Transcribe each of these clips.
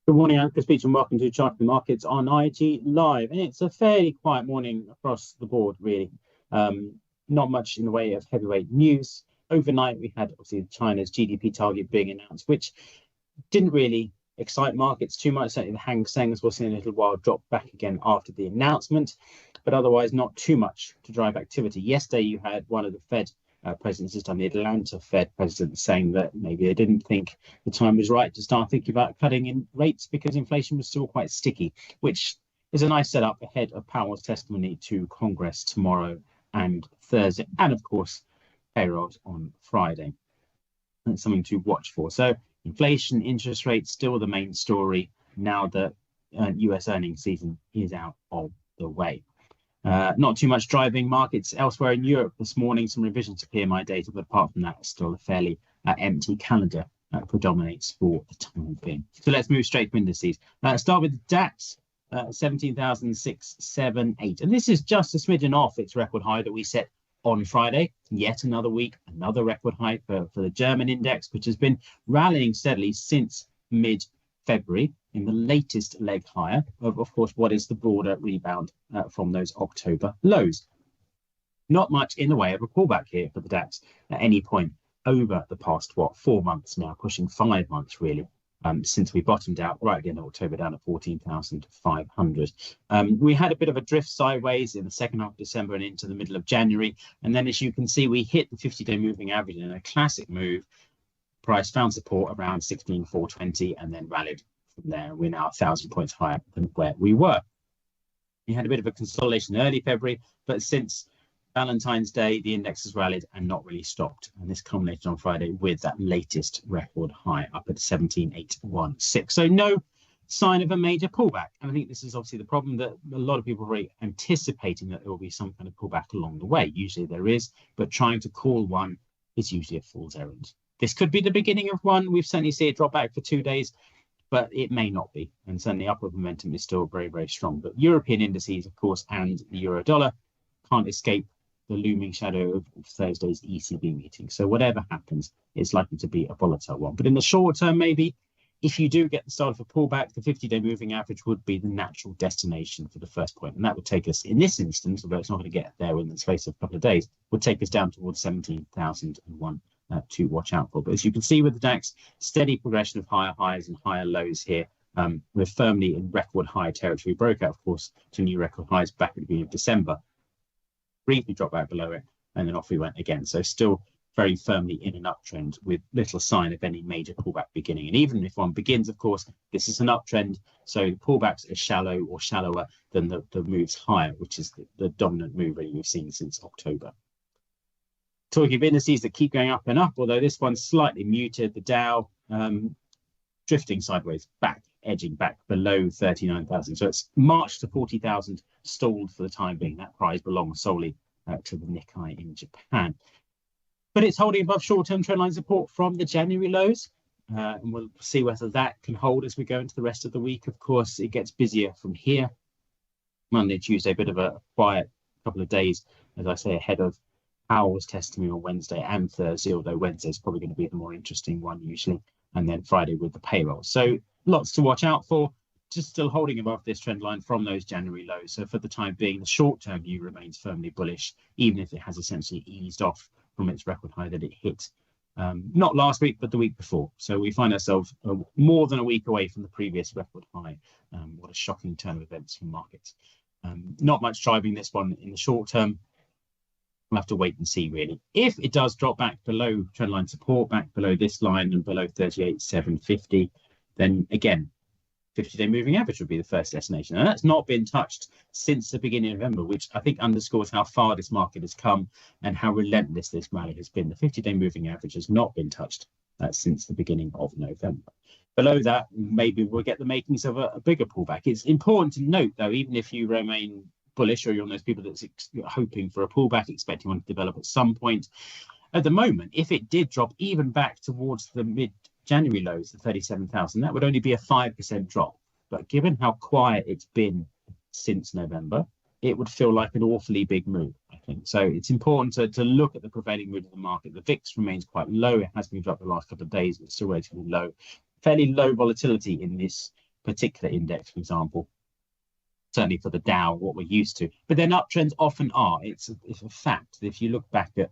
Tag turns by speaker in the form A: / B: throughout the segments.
A: Good morning, Anchor Speech, and welcome to Charting Markets on IG Live. And it's a fairly quiet morning across the board, really. Not much in the way of heavyweight news. Overnight, we had obviously China's GDP target being announced, which didn't really excite markets too much. Certainly the Hang Seng, as we'll see in a little while, dropped back again after the announcement, but otherwise not too much to drive activity. Yesterday, you had one of the Fed presidents, this time the Atlanta Fed president, saying that maybe they didn't think the time was right to start thinking about cutting in rates because inflation was still quite sticky, which is a nice setup ahead of Powell's testimony to Congress tomorrow and Thursday, and of course payrolls on Friday. That's something to watch for. So inflation, interest rates, still the main story now that US earnings season is out of the way. Not too much driving markets elsewhere in Europe this morning. Some revisions to PMI data, but apart from that, still a fairly empty calendar predominates for the time being. So let's move straight to indices. Start with the DAX, 17,678. And this is just a smidgen off its record high that we set on Friday. Yet another week, another record high for the German index, which has been rallying steadily since mid-February in the latest leg higher of course, what is the broader rebound from those October lows. Not much in the way of a pullback here for the DAX at any point over the past, 4 months now, pushing 5 months really, since we bottomed out right at the end of October down at 14,500. We had a bit of a drift sideways in the second half of December and into the middle of January. And then as you can see, we hit the 50-day moving average in a classic move. Price found support around 16,420 and then rallied from there. We're now 1,000 points higher than where we were. We had a bit of a consolidation early February, but since Valentine's Day, the index has rallied and not really stopped. And this culminated on Friday with that latest record high up at 17,816. So no sign of a major pullback. And I think this is obviously the problem, that a lot of people are very anticipating that there will be some kind of pullback along the way. Usually there is, but trying to call one is usually a fool's errand. This could be the beginning of one. We've certainly seen it drop back for 2 days, but it may not be. And certainly upward momentum is still very, very strong. But European indices, of course, and the euro dollar can't escape the looming shadow of Thursday's ECB meeting. So whatever happens, it's likely to be a volatile one. But in the short term, maybe, if you do get the start of a pullback, the 50-day moving average would be the natural destination for the first point. And that would take us, in this instance, although it's not going to get there in the space of a couple of days, would take us down towards 17,001 to watch out for. But as you can see with the DAX, steady progression of higher highs and higher lows here. We're firmly in record high territory. Broke out, of course, to new record highs back at the beginning of December. Briefly dropped back below it, and then off we went again. So still very firmly in an uptrend with little sign of any major pullback beginning. And even if one begins, of course, this is an uptrend, so pullbacks are shallow or shallower than the moves higher, which is the dominant move really we've seen since October. Talking of indices that keep going up and up, although this one's slightly muted, the Dow drifting sideways back, edging back below 39,000. So it's marched to 40,000, stalled for the time being. That prize belongs solely to the Nikkei in Japan. But it's holding above short-term trendline support from the January lows. And we'll see whether that can hold as we go into the rest of the week. Of course, it gets busier from here. Monday, Tuesday, a bit of a quiet couple of days, as I say, ahead of Powell's testimony on Wednesday and Thursday, although Wednesday is probably going to be the more interesting one usually. And then Friday with the payroll. So lots to watch out for. Just still holding above this trend line from those January lows. So for the time being, the short-term view remains firmly bullish, even if it has essentially eased off from its record high that it hit not last week, but the week before. So we find ourselves more than a week away from the previous record high. What a shocking turn of events for markets. Not much driving this one in the short term. We'll have to wait and see, really. If it does drop back below trendline support, back below this line and below 38,750, then again, 50-day moving average would be the first destination. And that's not been touched since the beginning of November, which I think underscores how far this market has come and how relentless this rally has been. The 50-day moving average has not been touched since the beginning of November. Below that, maybe we'll get the makings of a bigger pullback. It's important to note, though, even if you remain bullish or you're one of those people that's hoping for a pullback, expecting one to develop at some point, at the moment, if it did drop even back towards the mid-January lows, the 37,000, that would only be a 5% drop. But given how quiet it's been since November, it would feel like an awfully big move, I think. So it's important to look at the prevailing mood of the market. The VIX remains quite low. It has moved up the last couple of days, but it's still relatively low. Fairly low volatility in this particular index, for example. Certainly for the Dow, what we're used to. But then uptrends often are. It's a fact that if you look back at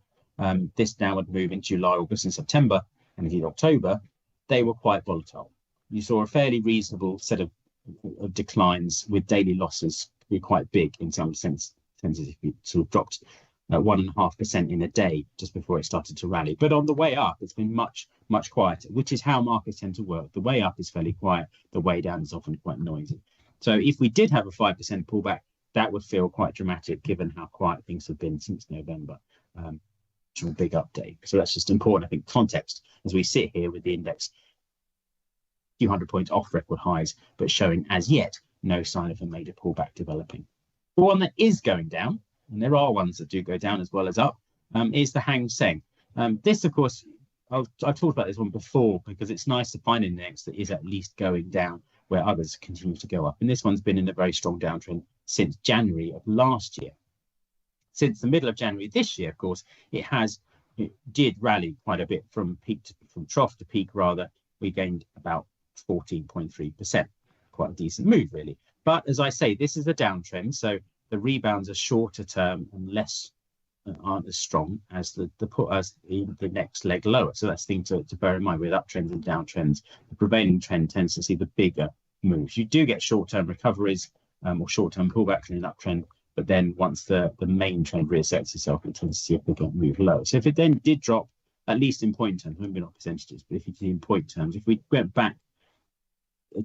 A: this downward move in July, August and September, and indeed October, they were quite volatile. You saw a fairly reasonable set of declines with daily losses be quite big in some senses. If you sort of dropped 1.5% in a day just before it started to rally. But on the way up, it's been much quieter, which is how markets tend to work. The way up is fairly quiet. The way down is often quite noisy. So if we did have a 5% pullback, that would feel quite dramatic given how quiet things have been since November. Which is a big update. So that's just important, I think, context as we sit here with the index a few hundred points off record highs, but showing as yet no sign of a major pullback developing. The one that is going down, and there are ones that do go down as well as up, is the Hang Seng. This, of course, I've talked about this one before because it's nice to find an index that is at least going down where others continue to go up. And this one's been in a very strong downtrend since January of last year. Since the middle of January this year, of course, it did rally quite a bit from trough to peak, rather. We gained about 14.3%. Quite a decent move, really. But as I say, this is a downtrend, so the rebounds are shorter term and aren't as strong as the next leg lower. So that's the thing to bear in mind with uptrends and downtrends. The prevailing trend tends to see the bigger moves. You do get short-term recoveries or short-term pullbacks in an uptrend, but then once the main trend reassets itself, it tends to see a bigger move lower. So if it then did drop, at least in point terms, maybe not percentages, but if you did in point terms, if we went back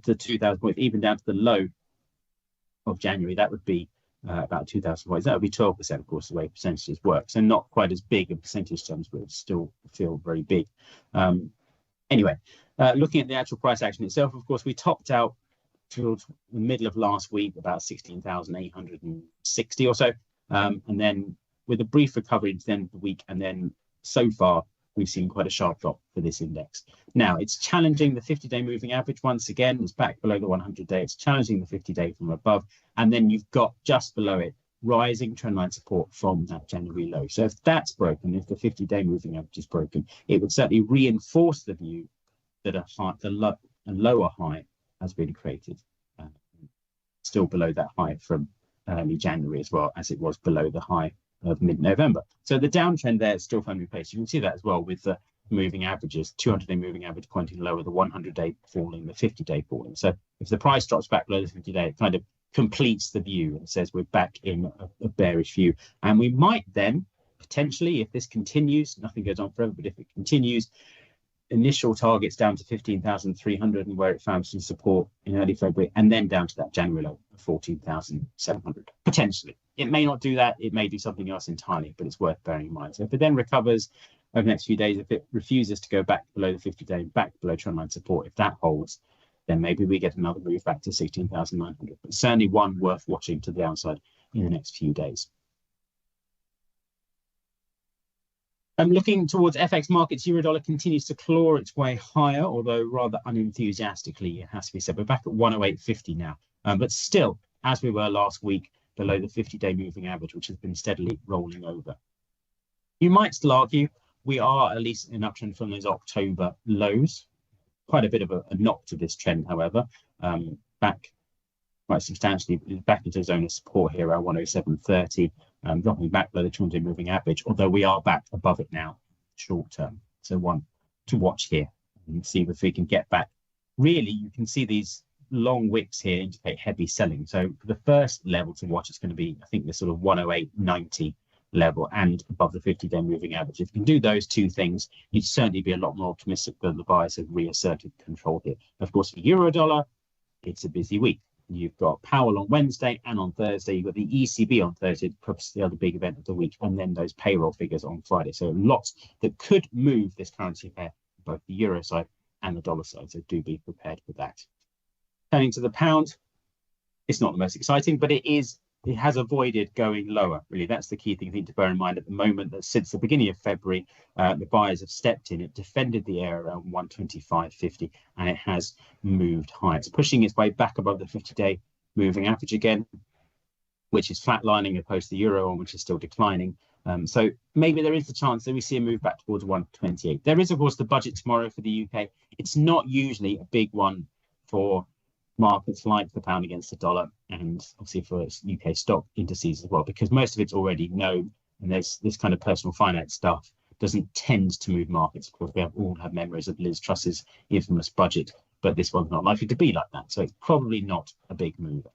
A: to 2,000 points, even down to the low of January, that would be about 2,000 points. That would be 12%, of course, the way percentages work. So not quite as big in percentage terms, but it still feel very big. Anyway, looking at the actual price action itself, of course, we topped out towards the middle of last week, about 16,860 or so. And then with a brief recovery into the end of the week, and then so far, we've seen quite a sharp drop for this index. Now, it's challenging the 50-day moving average once again. It's back below the 100-day. It's challenging the 50-day from above. And then you've got just below it rising trendline support from that January low. So if that's broken, if the 50-day moving average is broken, it would certainly reinforce the view that a lower high has been created. Still below that high from early January as well, as it was below the high of mid-November. So the downtrend there is still firmly in place. You can see that as well with the moving averages, 200-day moving average pointing lower, the 100-day falling, the 50-day falling. So if the price drops back below the 50-day, it kind of completes the view and says we're back in a bearish view. And we might then potentially, if this continues, nothing goes on forever, but if it continues, initial targets down to 15,300 and where it found some support in early February, and then down to that January low of 14,700. Potentially. It may not do that. It may do something else entirely, but it's worth bearing in mind. So if it then recovers over the next few days, if it refuses to go back below the 50-day, back below trendline support, if that holds, then maybe we get another move back to 16,900. But certainly one worth watching to the downside in the next few days. Looking towards FX markets, Eurodollar continues to claw its way higher, although rather unenthusiastically, it has to be said. We're back at 108.50 now, but still, as we were last week, below the 50-day moving average, which has been steadily rolling over. You might still argue we are at least in an uptrend from those October lows. Quite a bit of a knock to this trend, however, back quite substantially, back into a zone of support here around 107.30. Dropping back below the 200-day moving average, although we are back above it now, short term. So one to watch here and see if we can get back. Really, you can see these long wicks here indicate heavy selling. So for the first level to watch, it's going to be, I think, this sort of 108.90 level and above the 50-day moving average. If you can do those two things, you'd certainly be a lot more optimistic that the buyers have reasserted control here. Of course, for Eurodollar, it's a busy week. You've got Powell on Wednesday, and on Thursday you've got the ECB on Thursday, perhaps the other big event of the week, and then those payroll figures on Friday. So lots that could move this currency pair, both the euro side and the dollar side. So do be prepared for that. Turning to the pound, it's not the most exciting, but it has avoided going lower. Really, that's the key thing to bear in mind at the moment. That since the beginning of February, the buyers have stepped in. It defended the area around 125.50, and it has moved higher. It's pushing its way back above the 50-day moving average again, which is flatlining opposed to the euro, which is still declining. So maybe there is a chance that we see a move back towards 128. There is, of course, the budget tomorrow for the UK. It's not usually a big one for markets like the pound against the dollar, and obviously for UK stock indices as well, because most of it's already known, and there's this kind of personal finance stuff doesn't tend to move markets. Of course, we all have memories of Liz Truss's infamous budget, but this one's not likely to be like that, so it's probably not a big mover.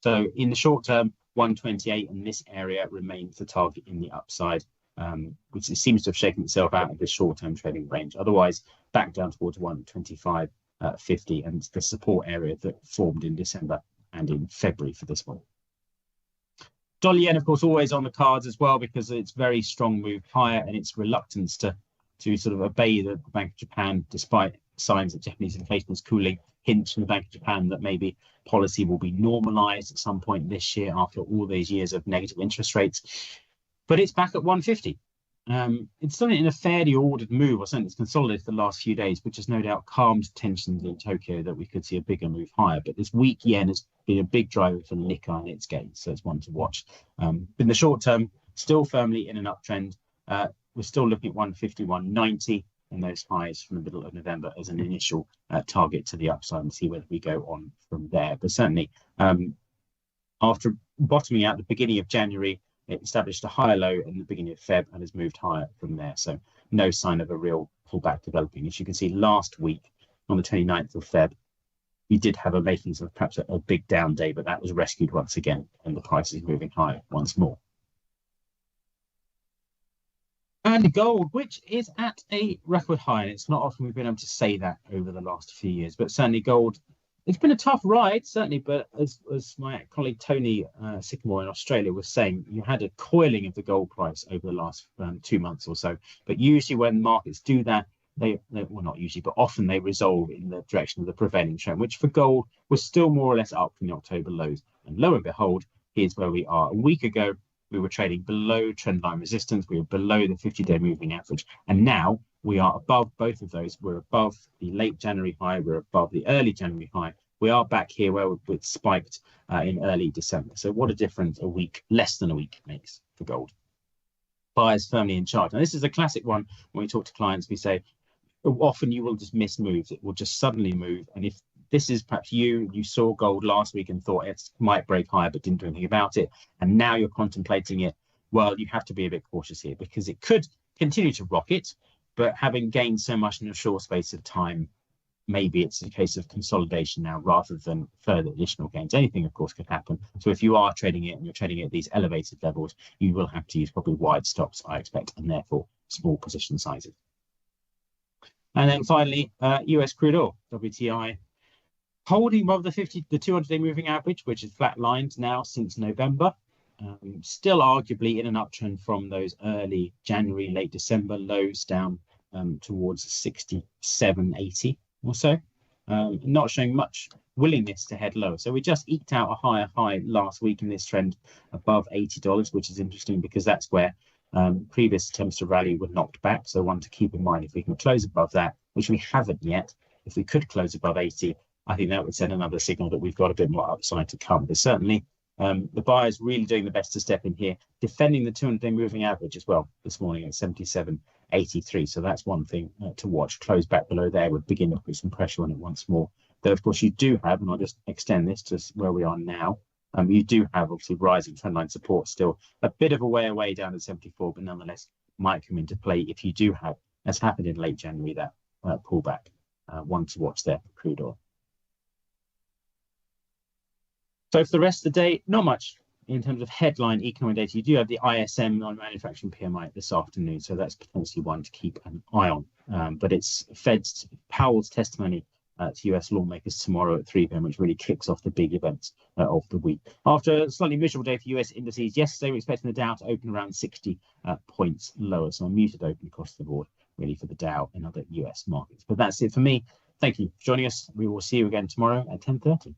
A: So in the short term, 128 and this area remains the target in the upside, which seems to have shaken itself out of the short-term trading range. Otherwise, back down towards 125. 50 and the support area that formed in December and in February for this one. Dollar yen, of course, always on the cards as well, because it's very strong move higher and its reluctance to sort of obey the Bank of Japan, despite signs that Japanese inflation is cooling, hints from the Bank of Japan that maybe policy will be normalized at some point this year after all these years of negative interest rates. But it's back at 150. It's done it in a fairly ordered move, or something that's consolidated the last few days, which has no doubt calmed tensions in Tokyo that we could see a bigger move higher. But this weak yen has been a big driver for Nikkei and its gains, so it's one to watch. In the short term, still firmly in an uptrend. We're still looking at 151.90 and those highs from the middle of November as an initial target to the upside, and see whether we go on from there. But certainly, after bottoming out at the beginning of January, it established a higher low in the beginning of Feb and has moved higher from there. So no sign of a real pullback developing. As you can see, last week on the 29th of Feb, we did have a makings of perhaps a big down day, but that was rescued once again, and the price is moving higher once more. And gold, which is at a record high, and it's not often we've been able to say that over the last few years, but certainly gold, it's been a tough ride, certainly, but as my colleague Tony Sycamore in Australia was saying, you had a coiling of the gold price over the last 2 months or so. But usually when markets do that, they well, not usually, but often they resolve in the direction of the prevailing trend, which for gold was still more or less up from the October lows. And lo and behold, here's where we are. A week ago, we were trading below trendline resistance. We were below the 50-day moving average. And now we are above both of those. We're above the late January high. We're above the early January high. We are back here where we've spiked in early December. So what a difference a week, less than a week, makes for gold. Buyers firmly in charge. Now, this is a classic one. When we talk to clients, we say, often you will just miss moves. It will just suddenly move. And if this is perhaps you saw gold last week and thought it might break higher, but didn't do anything about it, and now you're contemplating it, well, you have to be a bit cautious here, because it could continue to rocket, but having gained so much in a short space of time, maybe it's a case of consolidation now rather than further additional gains. Anything, of course, could happen. So if you are trading it and you're trading it at these elevated levels, you will have to use probably wide stops, I expect, and therefore small position sizes. And then finally, US crude oil, WTI, holding above the 200-day moving average, which is flatlined now since November. Still arguably in an uptrend from those early January, late December lows down towards 67.80 or so. Not showing much willingness to head lower. So we just eked out a higher high last week in this trend above $80, which is interesting because that's where previous attempts to rally were knocked back. So one to keep in mind, if we can close above that, which we haven't yet, if we could close above 80, I think that would send another signal that we've got a bit more upside to come. But certainly the buyers really doing the best to step in here, defending the 200-day moving average as well this morning at 77.83. So that's one thing to watch. Close back below there would begin to put some pressure on it once more. Though, of course, you do have, and I'll just extend this to where we are now, you do have obviously rising trendline support still a bit of a way away down at 74, but nonetheless might come into play if you do have, as happened in late January, that pullback. One to watch there for crude oil. So for the rest of the day, not much in terms of headline economic data. You do have the ISM non-manufacturing PMI this afternoon, so that's potentially one to keep an eye on. But it's Powell's testimony to US lawmakers tomorrow at 3 p.m, which really kicks off the big events of the week. After a slightly miserable day for US indices, yesterday we're expecting the Dow to open around 60 points lower, so a muted open across the board, really, for the Dow and other US markets. But that's it for me. Thank you for joining us. We will see you again tomorrow at 10:30.